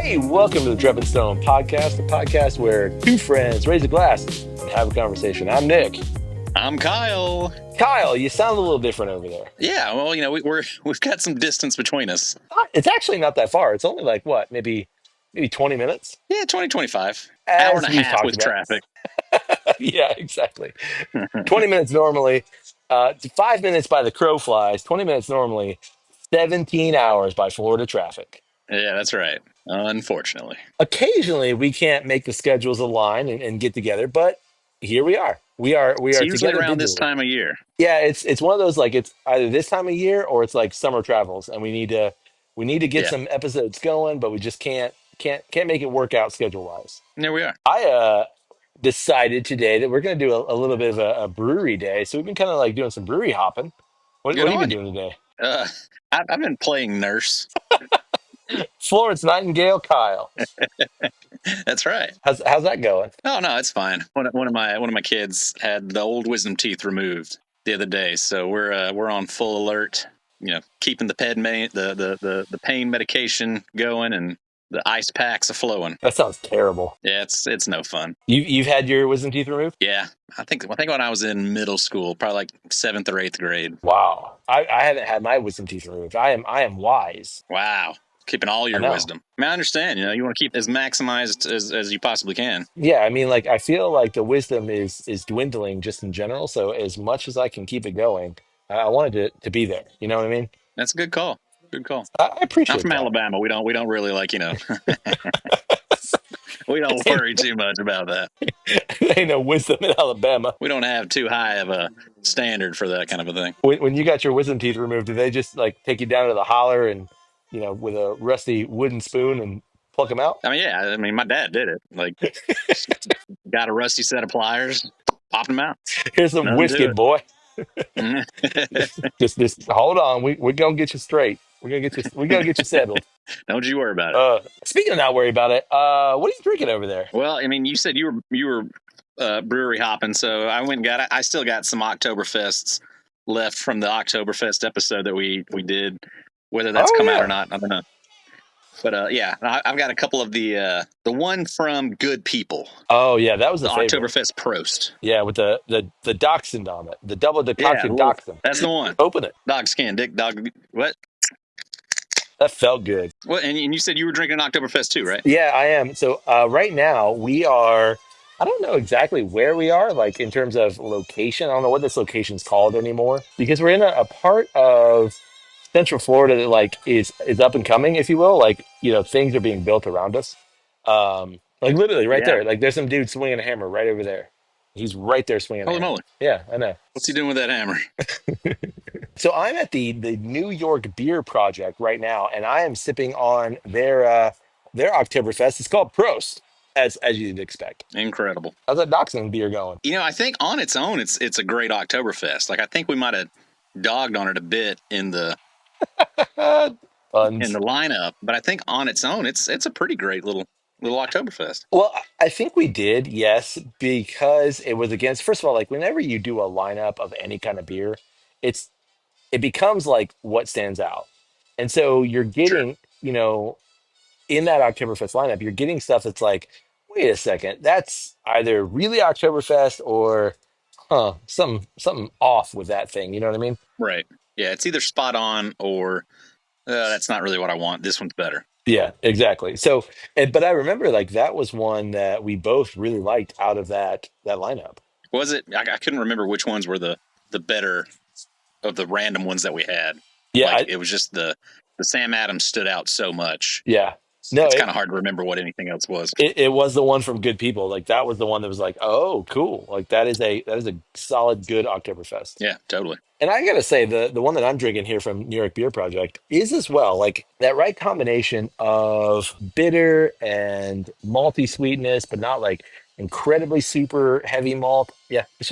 Hey, welcome to the Drep and Stone podcast, the podcast where two friends raise a glass and have a conversation. I'm Nick. I'm Kyle. Kyle, you sound a little different over there. Yeah, well, we've got some distance between us. It's actually not that far. It's only like what, maybe 20 minutes, Yeah, 2025. Hour and as a we've half talked with about. traffic. Yeah, exactly. 20 minutes normally, 5 minutes by the crow flies, 20 minutes normally, 17 hours by Florida traffic. Yeah, that's right. Unfortunately. Occasionally, we can't make the schedules align and get together, but here we are. We It's are usually together around this digitally. time of year. Yeah, it's one of those, like, it's either this time of year or it's like summer travels, and we need to get Yeah, some episodes going, but we just can't make it work out schedule wise. and there we are. I decided today that we're going to do a little bit of a brewery day, so we've been kind of like doing some brewery hopping. What Good have you been on you. doing today? Uh, I've been playing nurse. Florence Nightingale, Kyle, That's right. how's that going? Oh no, it's fine. One of my kids had the old wisdom teeth removed the other day, so we're on full alert. Keeping the the pain medication going and the ice packs a flowing. That sounds terrible. Yeah, it's no fun. You've had your wisdom teeth removed? Yeah, I think when I was in middle school, probably like 7th or 8th grade. Wow, I haven't had my wisdom teeth removed. I am wise. Wow, keeping all I your know. wisdom. I mean, I understand. You want to keep as maximized as you possibly can. Yeah, I mean, like, I feel like the wisdom is dwindling just in general. So as much as I can keep it going, I wanted to be there. You know what I mean? That's a good call. Good call. I I'm appreciate from that. Alabama. We don't really like we don't ain't, worry too much about that. ain't no wisdom in Alabama. We don't have too high of a standard for that kind of a thing. When you got your wisdom teeth removed, do they just like take you down to the holler and, with a rusty wooden spoon and pluck them out? I mean, yeah. I mean, my dad did it. Like, got a rusty set of pliers, popped them out. Here's some Nothing whiskey, to boy. it. Just hold on. We're gonna get you straight. We're gonna get you settled. Don't you worry about it. Speaking of not worry about it, what are you drinking over there? Well, I mean, you said you were brewery hopping, so I went and got. I still got some Oktoberfests left from the Oktoberfest episode that we did. Whether that's Oh come out or yeah. not, I don't know. But yeah, I've got a couple of the one from Good People, Oh yeah, that was the a favorite. Oktoberfest Prost. Yeah, with the dachshund on it, the double Yeah, decocted dachshund. that's the one. Open it. Dog skin, dick, dog. What? That felt good. What? And you said you were drinking an Oktoberfest too, right? Yeah, I am. So right now we are. I don't know exactly where we are, like in terms of location. I don't know what this location's called anymore because we're in a part of Central Florida that like is up and coming, if you will. Like, things are being built around us. Like literally right Yeah. there. Like there's some dude swinging a hammer right over there. He's right there swinging a Holy hammer. moly! Yeah, I know. What's he doing with that hammer? So I'm at the New York Beer Project right now, and I am sipping on their Oktoberfest. It's called Prost, as you'd expect. Incredible. How's that Dachshund beer going? I think on its own, it's a great Oktoberfest. Like I think we might have dogged on it a bit in the Buns. lineup, but I think on its own, it's a pretty great little Oktoberfest. Well, I think we did, yes, because it was against. First of all, like whenever you do a lineup of any kind of beer, it's it becomes like what stands out, and so you're Sure. getting, in that Oktoberfest lineup, you're getting stuff that's like, wait a second, that's either really Oktoberfest or, something off with that thing. You know what I mean? Right. Yeah, it's either spot on or that's not really what I want. This one's better. Yeah, exactly. So, but I remember like that was one that we both really liked out of that lineup. Was it? I couldn't remember which ones were the better of the random ones that we had. Yeah, Like it was just the Sam Adams stood out so much. yeah. No, It's kind of hard to remember what anything else was. it was the one from Good People. Like that was the one that was like, oh, cool. Like that is a solid, good Oktoberfest. Yeah, totally. And I gotta say, the one that I'm drinking here from New York Beer Project is as well like that right combination of bitter and malty sweetness, but not like incredibly super heavy malt. Yeah, it's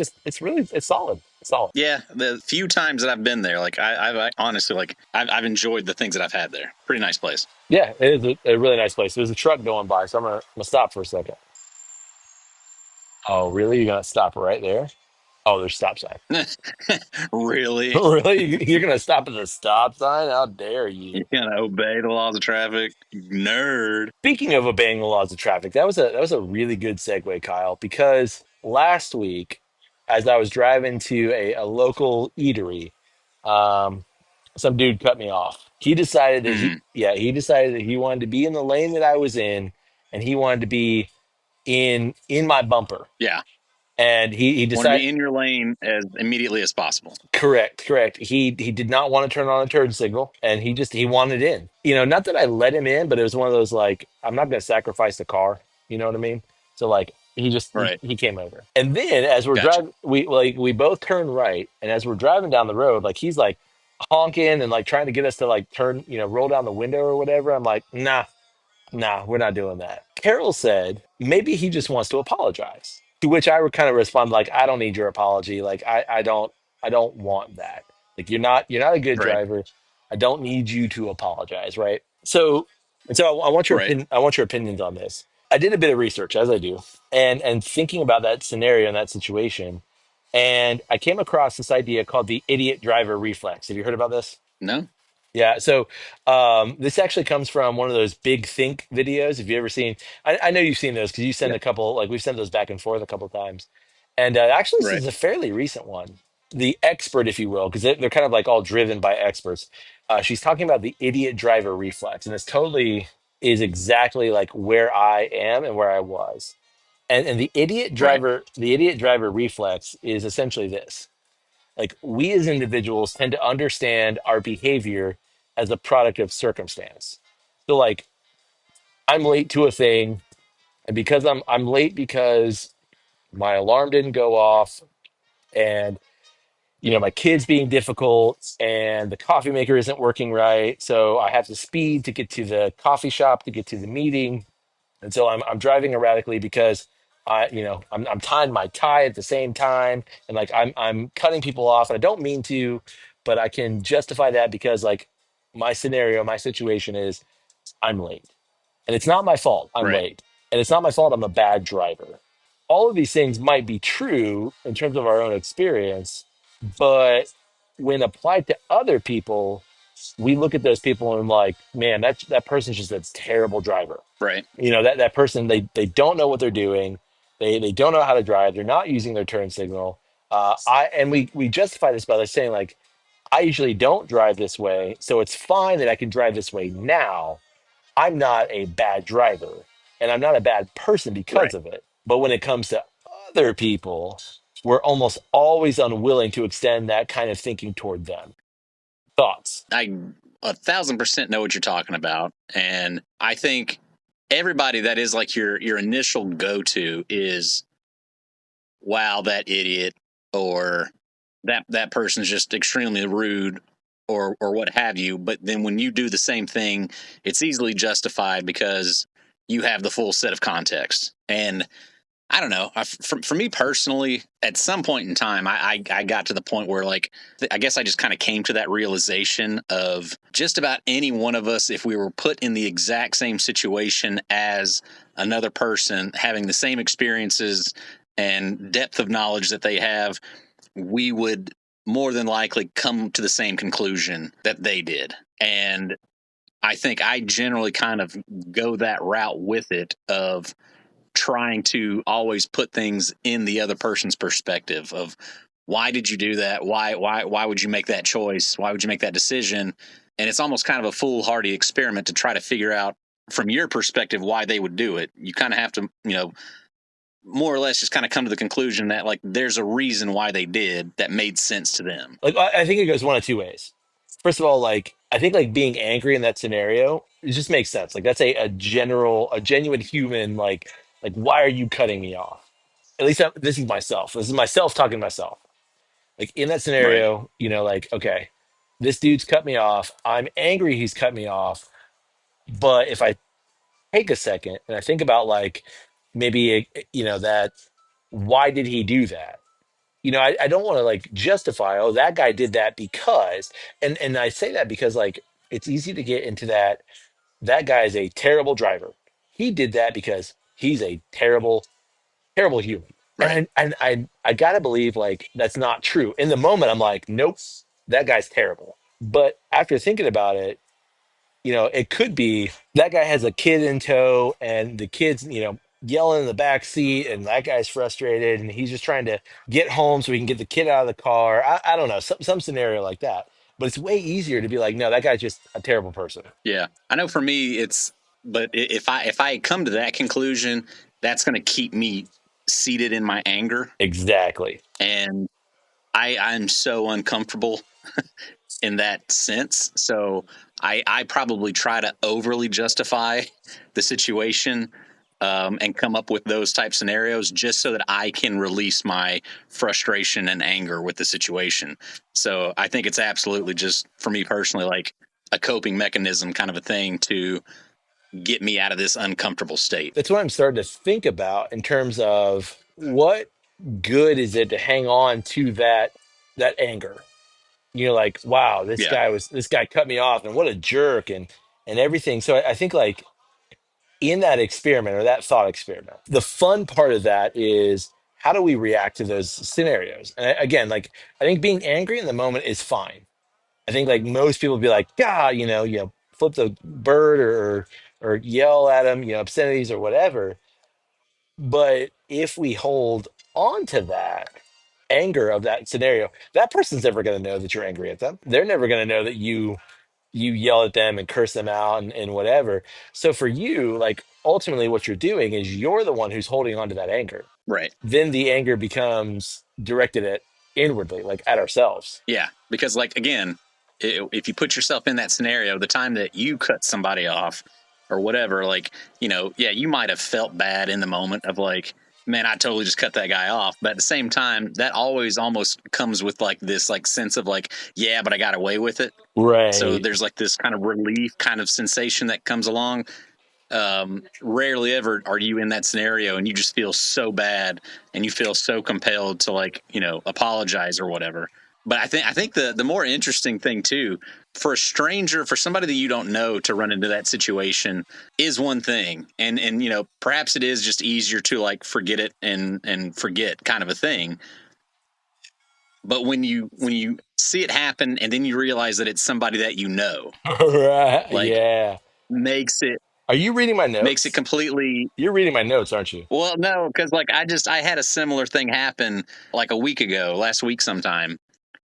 solid. It's solid. Yeah, the few times that I've been there, like I've honestly like I've enjoyed the things that I've had there. Pretty nice place. Yeah, it is a really nice place. There's a truck going by, so I'm gonna stop for a second. Oh, really? You're gonna stop right there? Oh, there's stop sign. Really? Really? You're gonna stop at the stop sign? How dare You you? can't obey the laws of traffic, nerd. Speaking of obeying the laws of traffic, that was a really good segue, Kyle, because last week, as I was driving to a local eatery, um, some dude cut me off. He decided that Hmm. he decided that he wanted to be in the lane that I was in, and he wanted to be in my bumper. Yeah. And he Want to decided. be in your lane as immediately as possible. Correct, correct. He did not want to turn on a turn signal, and he wanted in. You know, not that I let him in, but it was one of those like I'm not going to sacrifice the car. You know what I mean? So like Right. he came over, and then as we're Gotcha. driving, we both turn right, and as we're driving down the road, like he's like honking and like trying to get us to like turn, roll down the window or whatever. I'm like, nah, we're not doing that. Carol said maybe he just wants to apologize. To which I would kind of respond like, I don't need your apology. Like I don't want that. Like you're not a good Right. driver. I don't need you to apologize, right? So I want your Right. opinion. I want your opinions on this. I did a bit of research as I do, and thinking about that scenario and that situation, and I came across this idea called the idiot driver reflex. Have you heard about this? No. Yeah, so this actually comes from one of those Big Think videos. Have you ever seen? I know you've seen those because you send Yeah. a couple, like we've sent those back and forth a couple times. And actually, this Right. is a fairly recent one. The expert, if you will, because they're kind of like all driven by experts. She's talking about the idiot driver reflex, and this totally is exactly like where I am and where I was. And Right. the idiot driver reflex is essentially this: like we as individuals tend to understand our behavior as a product of circumstance. So like I'm late to a thing, and because I'm late because my alarm didn't go off, and my kid's being difficult, and the coffee maker isn't working right, so I have to speed to get to the coffee shop to get to the meeting. And so I'm driving erratically because I'm tying my tie at the same time, and like I'm cutting people off, and I don't mean to, but I can justify that because like my scenario, my situation is I'm late, and it's not my fault. I'm Right. late, and it's not my fault. I'm a bad driver. All of these things might be true in terms of our own experience, but when applied to other people, we look at those people and like, man, that person's just a terrible driver. Right. That person, they don't know what they're doing. They don't know how to drive. They're not using their turn signal. We justify this by saying like I usually don't drive this way, so it's fine that I can drive this way now. I'm not a bad driver, and I'm not a bad person because Right. of it. But when it comes to other people, we're almost always unwilling to extend that kind of thinking toward them. Thoughts? I 1,000% know what you're talking about, and I think everybody that is like your initial go to is, wow, that idiot, or that person's just extremely rude, or what have you. But then when you do the same thing, it's easily justified because you have the full set of context. And I don't know. For me personally, at some point in time, I got to the point where, like, I guess I just kind of came to that realization of just about any one of us, if we were put in the exact same situation as another person, having the same experiences and depth of knowledge that they have, we would more than likely come to the same conclusion that they did. And I think I generally kind of go that route with it of trying to always put things in the other person's perspective of, why did you do that? Why would you make that choice? Why would you make that decision? And it's almost kind of a foolhardy experiment to try to figure out from your perspective why they would do it. You kind of have to, more or less just kind of come to the conclusion that, like, there's a reason why they did that made sense to them. Like I think it goes one of two ways. First of all, like I think like being angry in that scenario, it just makes sense. Like that's a genuine human like why are you cutting me off? At least this is myself. This is myself talking to myself. Like in that Right. scenario, like okay, this dude's cut me off. I'm angry he's cut me off. But if I take a second and I think about like maybe that why did he do that? I don't want to like justify, oh, that guy did that because, and I say that because like it's easy to get into that guy is a terrible driver. He did that because he's a terrible, terrible human. Right. And I gotta believe like that's not true. In the moment, I'm like, nope, that guy's terrible. But after thinking about it, it could be that guy has a kid in tow and the kid's, yelling in the back seat and that guy's frustrated and he's just trying to get home so he can get the kid out of the car. I don't know, some scenario like that. But it's way easier to be like, no, that guy's just a terrible person. Yeah. I know for me, but if I come to that conclusion, that's going to keep me seated in my anger. Exactly. And I'm so uncomfortable in that sense. So I probably try to overly justify the situation, and come up with those type scenarios just so that I can release my frustration and anger with the situation. So I think it's absolutely just for me personally, like a coping mechanism kind of a thing to get me out of this uncomfortable state. That's what I'm starting to think about in terms of what good is it to hang on to that anger. Like, wow, Yeah. this guy cut me off and what a jerk and everything. So I think like in that experiment or that thought experiment, the fun part of that is how do we react to those scenarios? And again, like I think being angry in the moment is fine. I think like most people be like, God, flip the bird or yell at them, obscenities or whatever. But if we hold on to that anger of that scenario, that person's never going to know that you're angry at them. They're never going to know that you yell at them and curse them out and whatever. So for you, like ultimately what you're doing is you're the one who's holding on to that anger. Right. Then the anger becomes directed at inwardly, like at ourselves. Yeah. Because, like, again, if you put yourself in that scenario, the time that you cut somebody off or whatever, like, yeah, you might have felt bad in the moment of like, man, I totally just cut that guy off. But at the same time, that always almost comes with like this like sense of like, yeah, but I got away with it. So Right. there's like this kind of relief kind of sensation that comes along. Rarely ever are you in that scenario and you just feel so bad and you feel so compelled to like, apologize or whatever. But I think the more interesting thing too, for a stranger, for somebody that you don't know to run into that situation is one thing. And perhaps it is just easier to like forget it and forget kind of a thing. But when you see it happen and then you realize that it's somebody that Right. like Yeah. makes it Are you reading my makes it notes? completely. You're reading my notes, aren't you? Well, no, because like I had a similar thing happen like a week ago, last week sometime,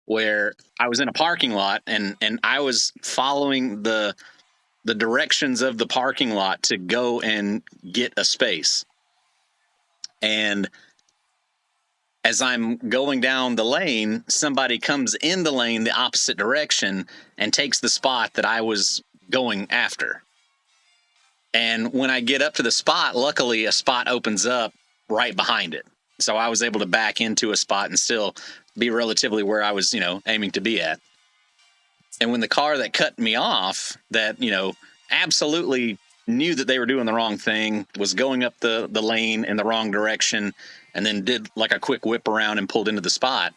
where I was in a parking lot and I was following the directions of the parking lot to go and get a space. And as I'm going down the lane, somebody comes in the lane the opposite direction and takes the spot that I was going after. And when I get up to the spot, luckily a spot opens up right behind it. So I was able to back into a spot and still be relatively where I was, aiming to be at. And when the car that cut me off, that, absolutely knew that they were doing the wrong thing, was going up the lane in the wrong direction, and then did like a quick whip around and pulled into the spot.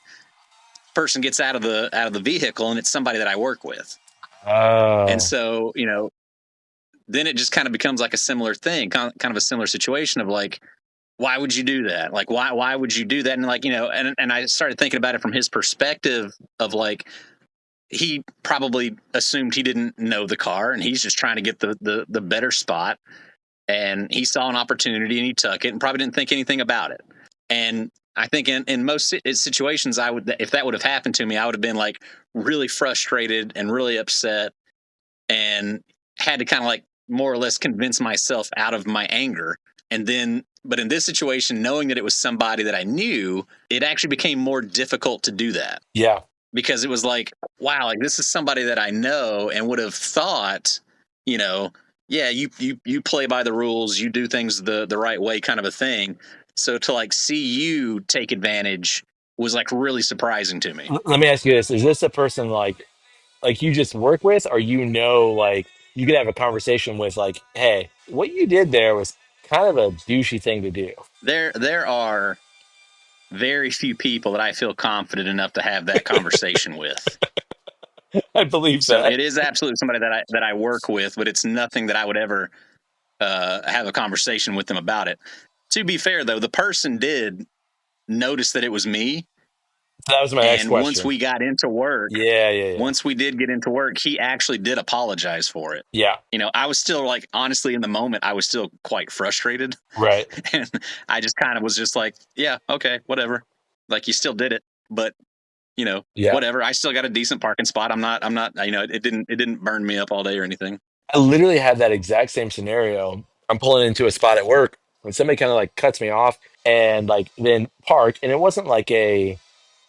Person gets out of the vehicle and it's somebody that I work with. And Oh. so, then it just kind of becomes like a similar thing, kind of a similar situation of like, why would you do that? Like, why would you do that? And like, and I started thinking about it from his perspective of like, he probably assumed he didn't know the car and he's just trying to get the better spot. And he saw an opportunity and he took it and probably didn't think anything about it. And I think in most situations, if that would have happened to me, I would have been like really frustrated and really upset and had to kind of like more or less convince myself out of my anger. And then, but in this situation, knowing that it was somebody that I knew, it actually became more difficult to do that Yeah. because it was like, wow, like this is somebody that I know and would have thought, yeah, you play by the rules, you do things the right way, kind of a thing. So to like see you take advantage was like really surprising to me. Let me ask you this. Is this a person like you just work with, or like you could have a conversation with like, hey, what you did there was kind of a douchey thing to do. There are very few people that I feel confident enough to have that conversation with. I believe So that. it is absolutely somebody that I work with, but it's nothing that I would ever have a conversation with them about it. To be fair, though, the person did. noticed that it was me. That was my next And once question. we got into work, Yeah, yeah, yeah. once we did get into work, he actually did apologize for it. Yeah, I was still like, honestly, in the moment, I was still quite frustrated. right. And I just kind of was just like, yeah, okay, whatever. Like, you still did it, but Yeah. whatever. I still got a decent parking spot. I'm not, it didn't burn me up all day or anything. I literally had that exact same scenario. I'm pulling into a spot at work and somebody kind of like cuts me off and like then park. And it wasn't like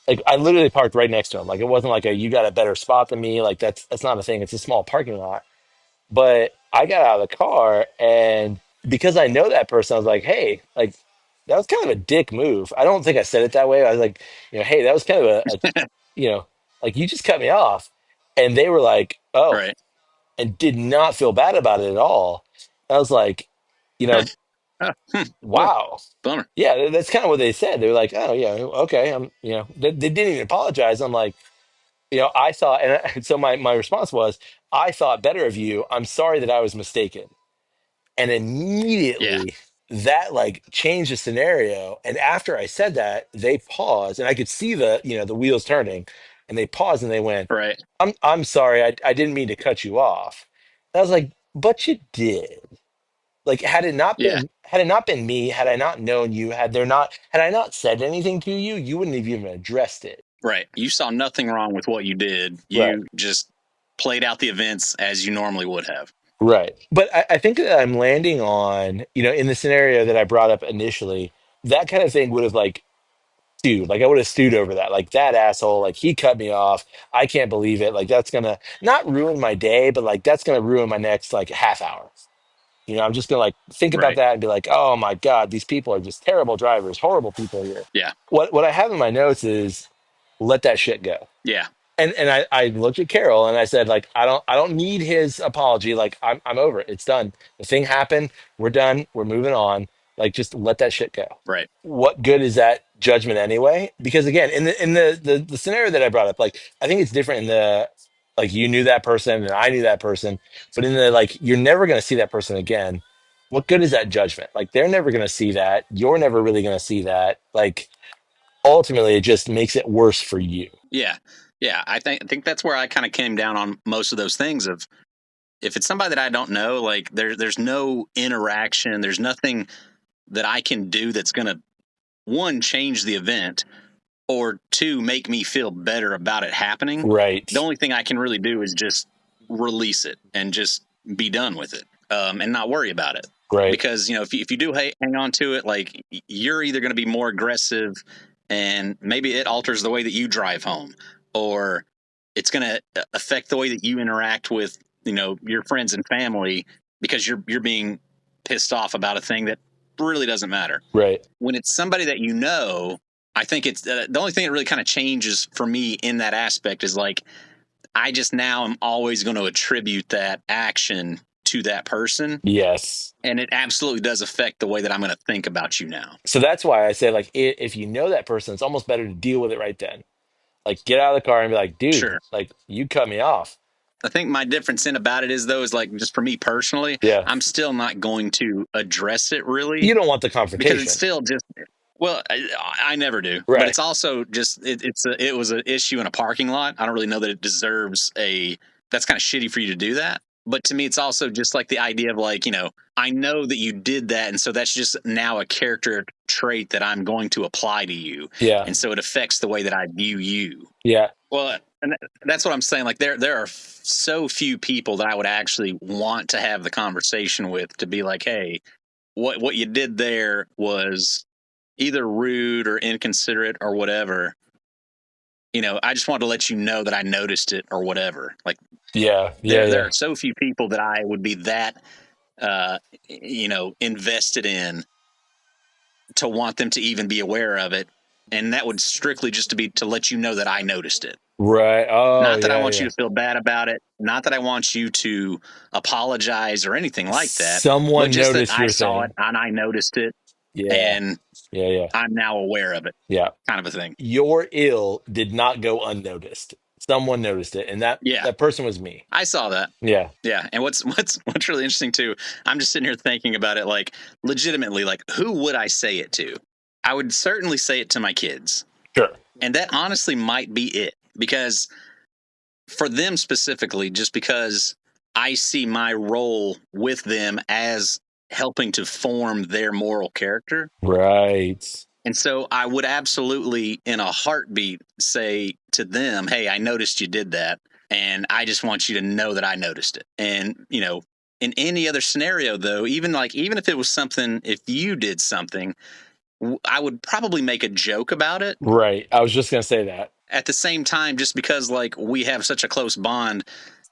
like I literally parked right next to him. Like it wasn't like you got a better spot than me. Like that's not a thing. It's a small parking lot. But I got out of the car and because I know that person, I was like, hey, like that was kind of a dick move. I don't think I said it that way. I was like, hey, that was kind of you know, like you just cut me off. And they were like, oh, Right. and did not feel bad about it at all. I was like, you know, Well, wow. bummer. Yeah, that's kind of what they said. They were like, oh, yeah, okay. They didn't even apologize. I'm like, I thought, so my response was, I thought better of you. I'm sorry that I was mistaken. And Yeah. immediately that like changed the scenario. And after I said that, they paused and I could see the wheels turning and they paused and they went, Right. I'm sorry, I didn't mean to cut you off. And I was like, but you did. Like Yeah. had it not been me, had I not known you, had I not said anything to you, you wouldn't have even addressed it. Right. You saw nothing wrong with what you did. Right. You just played out the events as you normally would have. Right. But I think that I'm landing on, in the scenario that I brought up initially, that kind of thing would have like stewed. Like I would have stewed over that. Like that asshole, like he cut me off. I can't believe it. Like that's gonna not ruin my day, but like that's gonna ruin my next like half hour. I'm just gonna like think about Right. that and be like, oh my God, these people are just terrible drivers, horrible people here. Yeah. What I have in my notes is let that shit go. Yeah. And I looked at Carol and I said, like, I don't need his apology. Like I'm over it. It's done. The thing happened. We're done. We're moving on. Like just let that shit go. Right. What good is that judgment anyway? Because again, in the scenario that I brought up, like I think it's different in the like you knew that person and I knew that person, but in the like you're never gonna see that person again. What good is that judgment? Like they're never gonna see that. You're never really gonna see that. Like ultimately it just makes it worse for you. Yeah. Yeah. I think that's where I kind of came down on most of those things of if it's somebody that I don't know, like there's no interaction, there's nothing that I can do that's gonna one, change the event, or two, make me feel better about it happening. Right. The only thing I can really do is just release it and just be done with it, and not worry about it. Right. Because if you do hang on to it, like you're either going to be more aggressive, and maybe it alters the way that you drive home, or it's going to affect the way that you interact with your friends and family because you're being pissed off about a thing that really doesn't matter. Right. When it's somebody that I think it's the only thing that really kind of changes for me in that aspect is like I just now am always going to attribute that action to that person, Yes. and it absolutely does affect the way that I'm going to think about you now. So that's why I say, like, if you know that person, it's almost better to deal with it right then. Like, get out of the car and be like, dude, Sure. like, you cut me off. I think my difference in about it is though is like just for me personally, Yeah. I'm still not going to address it really You don't want the because confrontation. it's still just well, I never do, Right. but it's also just it was an issue in a parking lot. I don't really know that it deserves that's kind of shitty for you to do that. But to me, it's also just like the idea of like, I know that you did that. And so that's just now a character trait that I'm going to apply to you. Yeah. And so it affects the way that I view you. Yeah. Well, and that's what I'm saying. Like there are so few people that I would actually want to have the conversation with to be like, hey, what you did there was either rude or inconsiderate or whatever. I just wanted to let you know that I noticed it or whatever. Like, Yeah. there are so few people that I would be that, invested in to want them to even be aware of it. And that would strictly just to be to let you know that I noticed it. Right. Oh, Not that I yeah, want yeah. you to feel bad about it. Not that I want you to apologize or anything like that. Someone But just that noticed I your saw thing. it and I noticed it Yeah. and Yeah. I'm now aware of it, Yeah. kind of a thing. Your ill did not go unnoticed. Someone noticed it, and that Yeah, that person was me. I saw that. Yeah. Yeah, and what's really interesting too, I'm just sitting here thinking about it, like legitimately, like who would I say it to? I would certainly say it to my kids. Sure. And that honestly might be it, because for them specifically, just because I see my role with them as helping to form their moral character. Right. And so I would absolutely, in a heartbeat, say to them, hey, I noticed you did that. And I just want you to know that I noticed it. And, you know, in any other scenario, though, even if it was something, if you did something, I would probably make a joke about it. Right. I was just going to say that. At the same time, just because like we have such a close bond,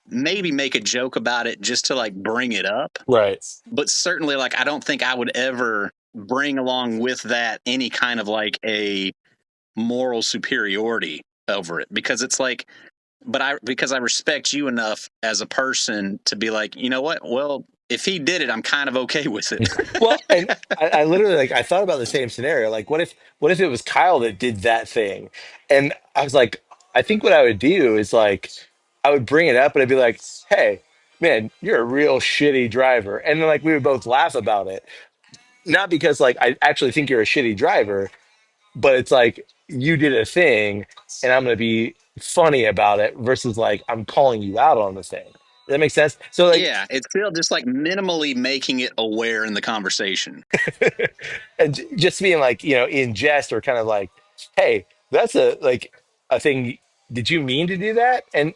maybe make a joke about it just to like bring it up. Right. But certainly, like, I don't think I would ever bring along with that any kind of like a moral superiority over it, because it's like, because I respect you enough as a person to be like, you know what? Well, if he did it, I'm kind of okay with it. Well, and I literally like I thought about the same scenario. Like, what if it was Kyle that did that thing? And I was like, I think what I would do is like I would bring it up and I'd be like, hey, man, you're a real shitty driver. And then like we would both laugh about it. Not because like I actually think you're a shitty driver, but it's like you did a thing and I'm gonna be funny about it versus like I'm calling you out on the thing. Does that make sense? So like Yeah, it's still just like minimally making it aware in the conversation. and just being like, you know, in jest or kind of like, hey, that's a like a thing. Did you mean to do that? And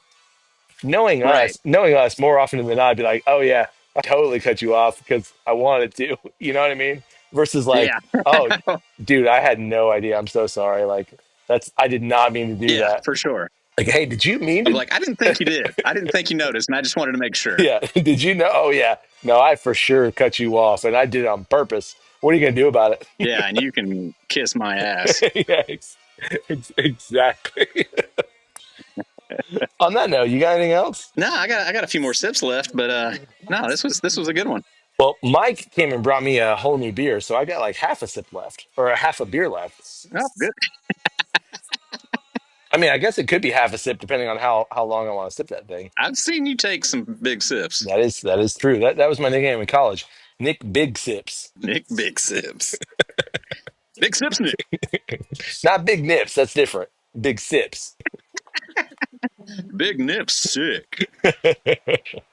Right. knowing us more often than not, I'd be like, oh yeah, I totally cut you off because I wanted to. You know what I mean? Versus like, Yeah. oh, dude, I had no idea. I'm so sorry. Like I did not mean to do Yeah, that. for sure. Like, hey, did you mean I'm to? like, I didn't think you did. I didn't think you noticed, and I just wanted to make sure. Yeah, did you know? Oh yeah, no, I for sure cut you off, and I did it on purpose. What are you gonna do about it? Yeah, and you can kiss my ass. Yeah, exactly. On that note, you got anything else? No, I got a few more sips left, but no, this was a good one. Well, Mike came and brought me a whole new beer, so I got like half a sip left, or a half a beer left. Oh, good. I mean, I guess it could be half a sip depending on how long I want to sip that thing. I've seen you take some big sips. That is true. That was my nickname in college, Nick Big Sips, Nick Big Sips. Big Sips Nick. not Big Nips. That's different. Big Sips. Big Nip's sick.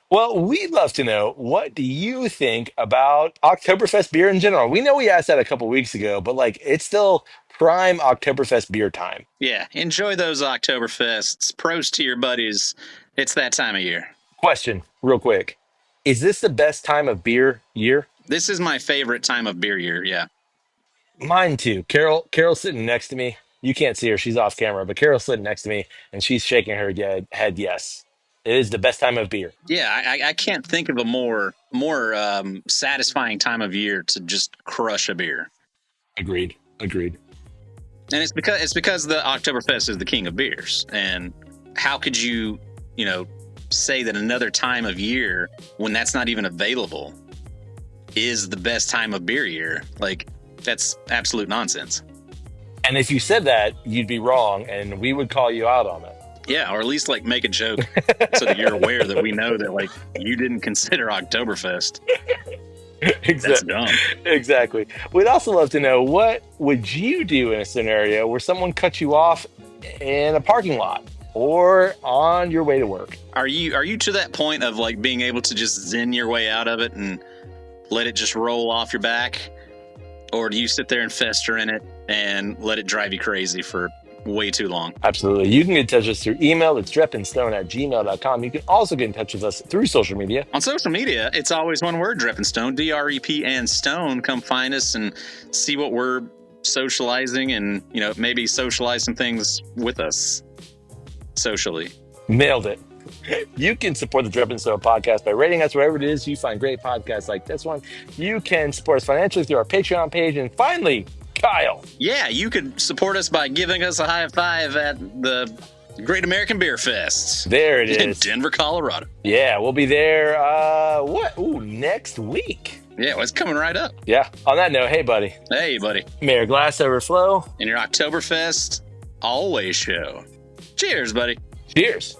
Well, we'd love to know, what do you think about Oktoberfest beer in general? We know we asked that a couple weeks ago, but like it's still prime Oktoberfest beer time. Yeah, enjoy those Oktoberfests. Pros to your buddies. It's that time of year. Question, real quick. Is this the best time of beer year? This is my favorite time of beer year. Yeah. Mine too. Carol's sitting next to me. You can't see her, she's off camera, but Carol's sitting next to me and she's shaking her head yes. It is the best time of beer. Yeah, I can't think of a more satisfying time of year to just crush a beer. Agreed. And it's because the Oktoberfest is the king of beers. And how could you, say that another time of year when that's not even available is the best time of beer year? Like, that's absolute nonsense. And if you said that, you'd be wrong and we would call you out on it. Yeah, or at least like make a joke so that you're aware that we know that like you didn't consider Oktoberfest. That's dumb. Exactly. We'd also love to know, what would you do in a scenario where someone cut you off in a parking lot or on your way to work? Are you to that point of like being able to just zen your way out of it and let it just roll off your back? Or do you sit there and fester in it and let it drive you crazy for way too long? Absolutely. You can get in touch with us through email. It's drepandstone@gmail.com. You can also get in touch with us through social media. On social media, it's always one word, Drep and Stone, DREP and Stone. Come find us and see what we're socializing and, maybe socialize some things with us socially. Nailed it. You can support the Drep and Stone podcast by rating us wherever it is you find great podcasts like this one. You can support us financially through our Patreon page. And finally, Kyle. Yeah, you could support us by giving us a high five at the Great American Beer Fest. There it in is. Denver, Colorado. Yeah, we'll be there, next week. Yeah, well, it's coming right up. Yeah. On that note, hey, buddy. Hey, buddy. May your glass overflow. And your Oktoberfest always show. Cheers, buddy. Cheers.